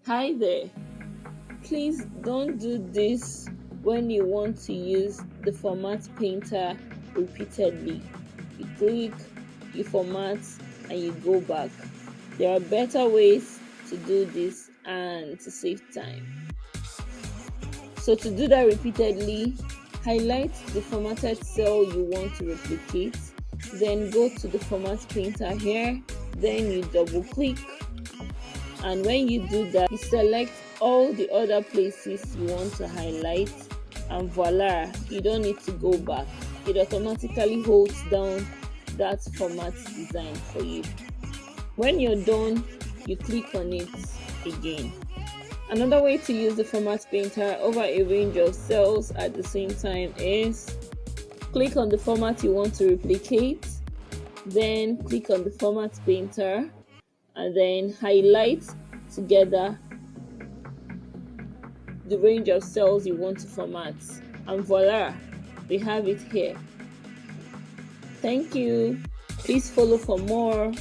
Hi there. Please don't do this when you want to use the format painter repeatedly. You click, you format, and you go back. There are better ways to do this and to save time. So to do that repeatedly, highlight the formatted cell you want to replicate, then go to the format painter here, then you double click, and when you do that, you select all the other places you want to highlight, and voila, you don't need to go back. It automatically holds down that format design for you. When you're done, you click on it again. Another way to use the format painter over a range of cells at the same time is click on the format you want to replicate, then click on the format painter, and then highlight together the range of cells you want to format, and voila, we have it here. Thank you. Please follow for more.